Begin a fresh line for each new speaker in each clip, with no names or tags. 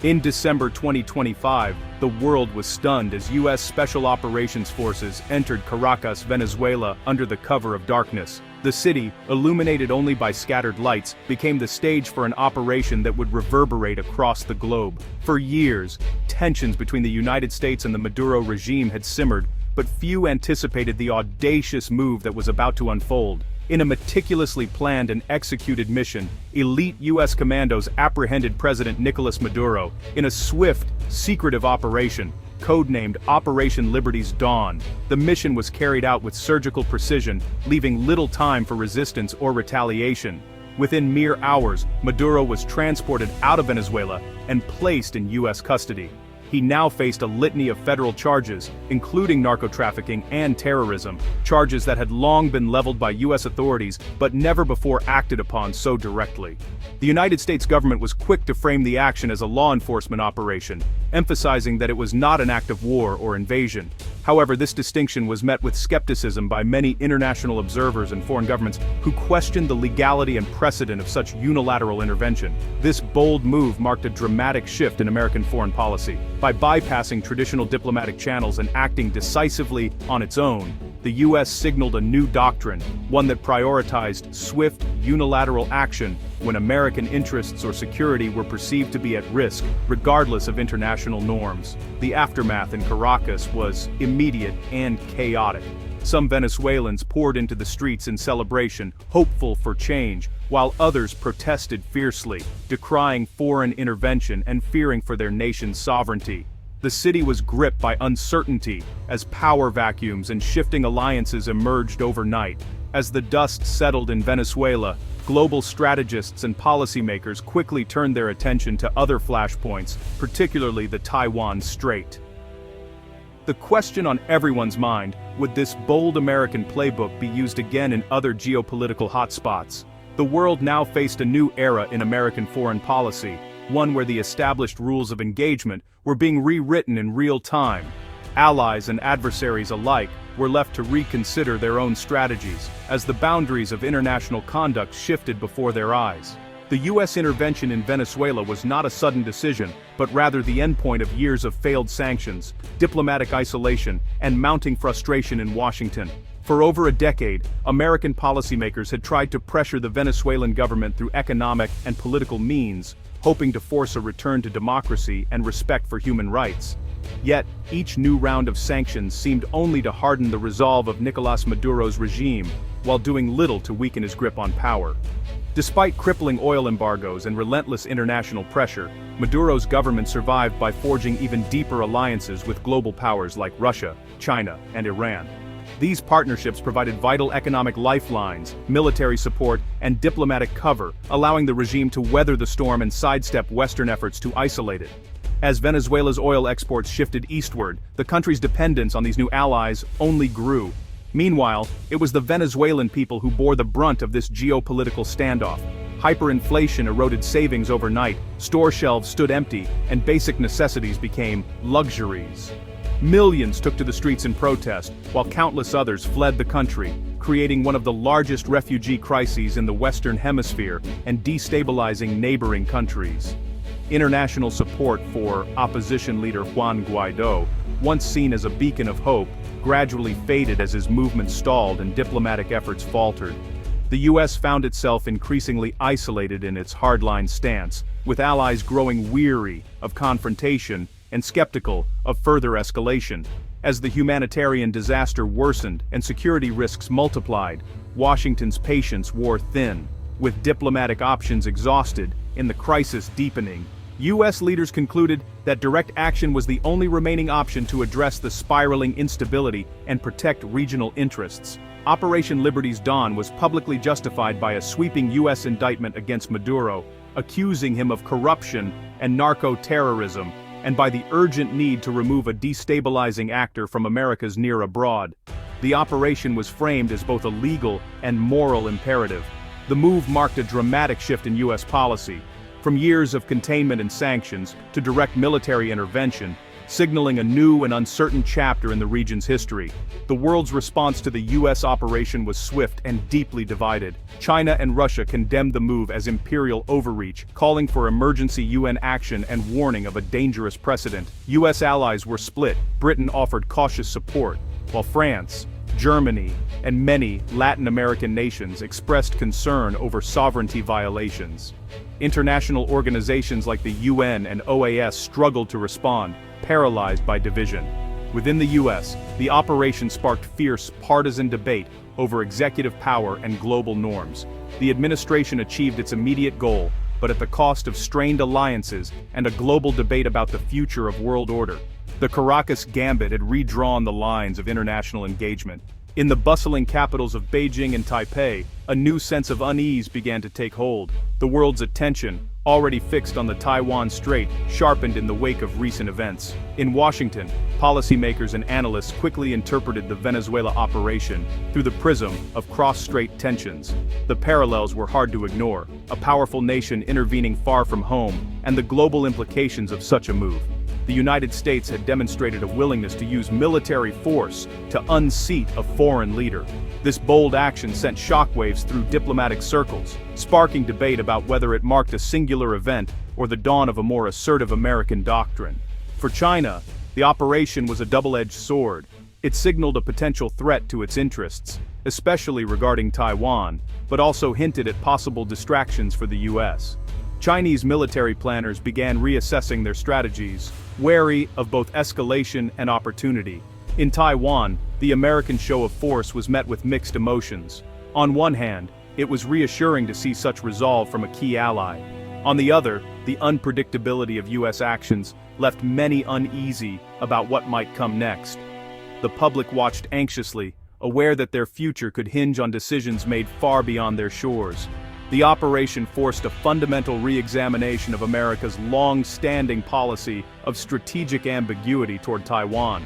In December 2025, the world was stunned as U.S. Special Operations Forces entered Caracas, Venezuela, under the cover of darkness. The city, illuminated only by scattered lights, became the stage for an operation that would reverberate across the globe. For years, tensions between the United States and the Maduro regime had simmered, but few anticipated the audacious move that was about to unfold. In a meticulously planned and executed mission, elite U.S. commandos apprehended President Nicolás Maduro in a swift, secretive operation, codenamed Operation Liberty's Dawn. The mission was carried out with surgical precision, leaving little time for resistance or retaliation. Within mere hours, Maduro was transported out of Venezuela and placed in U.S. custody. He now faced a litany of federal charges, including narco-trafficking and terrorism, charges that had long been leveled by U.S. authorities but never before acted upon so directly. The United States government was quick to frame the action as a law enforcement operation, emphasizing that it was not an act of war or invasion. However, this distinction was met with skepticism by many international observers and foreign governments who questioned the legality and precedent of such unilateral intervention. This bold move marked a dramatic shift in American foreign policy. By bypassing traditional diplomatic channels and acting decisively on its own, the U.S. signaled a new doctrine, one that prioritized swift, unilateral action when American interests or security were perceived to be at risk, regardless of international norms. The aftermath in Caracas was immediate and chaotic. Some Venezuelans poured into the streets in celebration, hopeful for change, while others protested fiercely, decrying foreign intervention and fearing for their nation's sovereignty. The city was gripped by uncertainty as power vacuums and shifting alliances emerged overnight. As the dust settled in Venezuela, global strategists and policymakers quickly turned their attention to other flashpoints, particularly the Taiwan Strait. The question on everyone's mind: would this bold American playbook be used again in other geopolitical hotspots? The world now faced a new era in American foreign policy, one where the established rules of engagement were being rewritten in real time. Allies and adversaries alike were left to reconsider their own strategies, as the boundaries of international conduct shifted before their eyes. The U.S. intervention in Venezuela was not a sudden decision, but rather the endpoint of years of failed sanctions, diplomatic isolation, and mounting frustration in Washington. For over a decade, American policymakers had tried to pressure the Venezuelan government through economic and political means, hoping to force a return to democracy and respect for human rights. Yet, each new round of sanctions seemed only to harden the resolve of Nicolás Maduro's regime, while doing little to weaken his grip on power. Despite crippling oil embargoes and relentless international pressure, Maduro's government survived by forging even deeper alliances with global powers like Russia, China, and Iran. These partnerships provided vital economic lifelines, military support, and diplomatic cover, allowing the regime to weather the storm and sidestep Western efforts to isolate it. As Venezuela's oil exports shifted eastward, the country's dependence on these new allies only grew. Meanwhile, it was the Venezuelan people who bore the brunt of this geopolitical standoff. Hyperinflation eroded savings overnight, store shelves stood empty, and basic necessities became luxuries. Millions took to the streets in protest, while countless others fled the country, creating one of the largest refugee crises in the Western Hemisphere and destabilizing neighboring countries. International support for opposition leader Juan Guaidó, once seen as a beacon of hope, gradually faded as his movement stalled and diplomatic efforts faltered. The U.S. found itself increasingly isolated in its hardline stance, with allies growing weary of confrontation and skeptical of further escalation. As the humanitarian disaster worsened and security risks multiplied, Washington's patience wore thin. With diplomatic options exhausted and the crisis deepening, U.S. leaders concluded that direct action was the only remaining option to address the spiraling instability and protect regional interests. Operation Liberty's Dawn was publicly justified by a sweeping U.S. indictment against Maduro, accusing him of corruption and narco-terrorism, and by the urgent need to remove a destabilizing actor from America's near abroad. The operation was framed as both a legal and moral imperative. The move marked a dramatic shift in U.S. policy. From years of containment and sanctions to direct military intervention, signaling a new and uncertain chapter in the region's history. The world's response to the U.S. operation was swift and deeply divided. China and Russia condemned the move as imperial overreach, calling for emergency UN action and warning of a dangerous precedent. U.S. allies were split. Britain offered cautious support, while France, Germany, and many Latin American nations expressed concern over sovereignty violations. International organizations like the UN and OAS struggled to respond, paralyzed by division. Within the U.S., the operation sparked fierce partisan debate over executive power and global norms. The administration achieved its immediate goal, but at the cost of strained alliances and a global debate about the future of world order. The Caracas Gambit had redrawn the lines of international engagement. In the bustling capitals of Beijing and Taipei, a new sense of unease began to take hold. The world's attention, already fixed on the Taiwan Strait, sharpened in the wake of recent events. In Washington, policymakers and analysts quickly interpreted the Venezuela operation through the prism of cross-strait tensions. The parallels were hard to ignore, a powerful nation intervening far from home, and the global implications of such a move. The United States had demonstrated a willingness to use military force to unseat a foreign leader. This bold action sent shockwaves through diplomatic circles, sparking debate about whether it marked a singular event or the dawn of a more assertive American doctrine. For China, the operation was a double-edged sword. It signaled a potential threat to its interests, especially regarding Taiwan, but also hinted at possible distractions for the U.S. Chinese military planners began reassessing their strategies, wary of both escalation and opportunity. In Taiwan, the American show of force was met with mixed emotions. On one hand, it was reassuring to see such resolve from a key ally. On the other, the unpredictability of U.S. actions left many uneasy about what might come next. The public watched anxiously, aware that their future could hinge on decisions made far beyond their shores. The operation forced a fundamental re-examination of America's long-standing policy of strategic ambiguity toward Taiwan.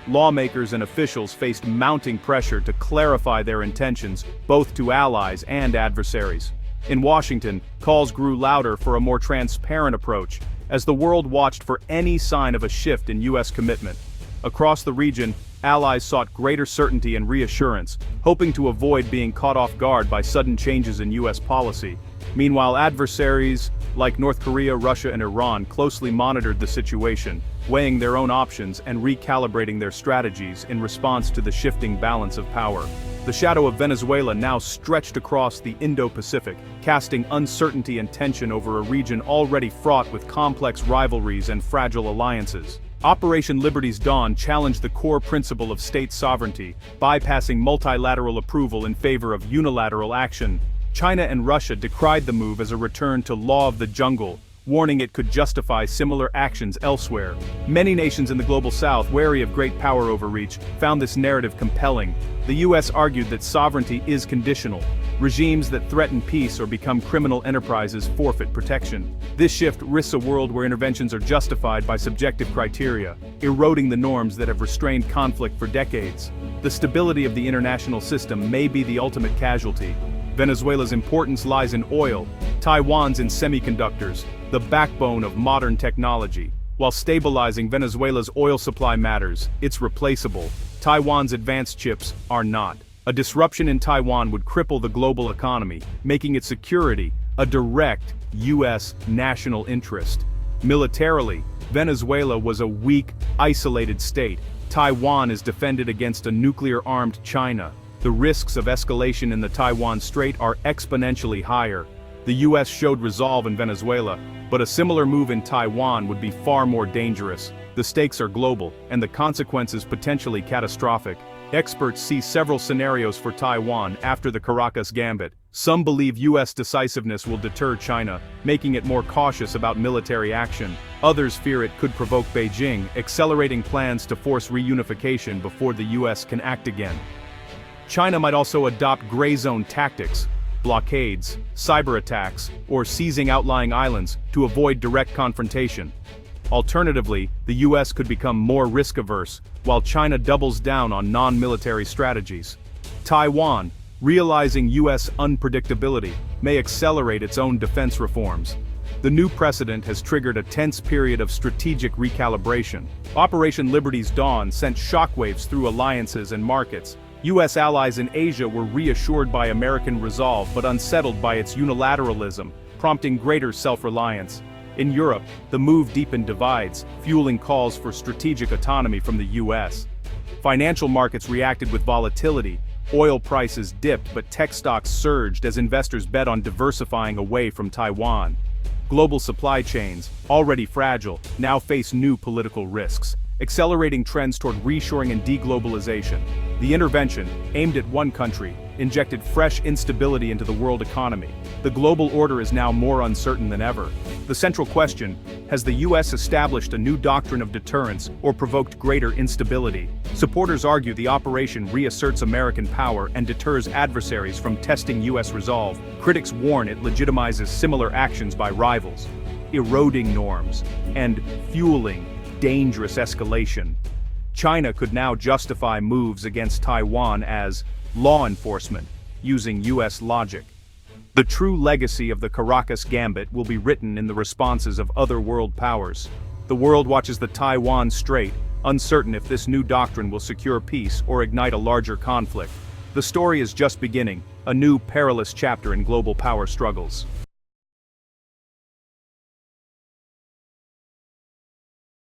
Lawmakers and officials faced mounting pressure to clarify their intentions, both to allies and adversaries. In Washington, calls grew louder for a more transparent approach, as the world watched for any sign of a shift in U.S. commitment. Across the region, allies sought greater certainty and reassurance, hoping to avoid being caught off guard by sudden changes in U.S. policy. Meanwhile, adversaries like North Korea, Russia, and Iran closely monitored the situation, weighing their own options and recalibrating their strategies in response to the shifting balance of power. The shadow of Venezuela now stretched across the Indo-Pacific, casting uncertainty and tension over a region already fraught with complex rivalries and fragile alliances. Operation Liberty's dawn challenged the core principle of state sovereignty, bypassing multilateral approval in favor of unilateral action. China and Russia decried the move as a return to law of the jungle, warning it could justify similar actions elsewhere. Many nations in the global south, wary of great power overreach, found this narrative compelling. The U.S. argued that sovereignty is conditional. Regimes that threaten peace or become criminal enterprises forfeit protection. This shift risks a world where interventions are justified by subjective criteria, eroding the norms that have restrained conflict for decades. The stability of the international system may be the ultimate casualty. Venezuela's importance lies in oil, Taiwan's in semiconductors, the backbone of modern technology. While stabilizing Venezuela's oil supply matters, it's replaceable. Taiwan's advanced chips are not. A disruption in Taiwan would cripple the global economy, making its security a direct U.S. national interest. Militarily, Venezuela was a weak, isolated state. Taiwan is defended against a nuclear-armed China. The risks of escalation in the Taiwan Strait are exponentially higher. The U.S. showed resolve in Venezuela, but a similar move in Taiwan would be far more dangerous. The stakes are global, and the consequences potentially catastrophic. Experts see several scenarios for Taiwan after the Caracas Gambit. Some believe U.S. decisiveness will deter China, making it more cautious about military action. Others fear it could provoke Beijing, accelerating plans to force reunification before the U.S. can act again. China might also adopt gray zone tactics, blockades, cyber attacks, or seizing outlying islands to avoid direct confrontation. Alternatively, the U.S. could become more risk-averse, while China doubles down on non-military strategies. Taiwan, realizing U.S. unpredictability, may accelerate its own defense reforms. The new precedent has triggered a tense period of strategic recalibration. Operation Liberty's dawn sent shockwaves through alliances and markets. U.S. allies in Asia were reassured by American resolve but unsettled by its unilateralism, prompting greater self-reliance. In Europe, the move deepened divides, fueling calls for strategic autonomy from the U.S. Financial markets reacted with volatility. Oil prices dipped but tech stocks surged as investors bet on diversifying away from Taiwan. Global supply chains, already fragile, now face new political risks, accelerating trends toward reshoring and deglobalization. The intervention, aimed at one country, injected fresh instability into the world economy. The global order is now more uncertain than ever. The central question: has the U.S. established a new doctrine of deterrence or provoked greater instability? Supporters argue the operation reasserts American power and deters adversaries from testing U.S. resolve. Critics warn it legitimizes similar actions by rivals, eroding norms and fueling dangerous escalation. China could now justify moves against Taiwan as law enforcement, using U.S. logic. The true legacy of the Caracas gambit will be written in the responses of other world powers. The world watches the Taiwan Strait, uncertain if this new doctrine will secure peace or ignite a larger conflict. The story is just beginning, a new perilous chapter in global power struggles.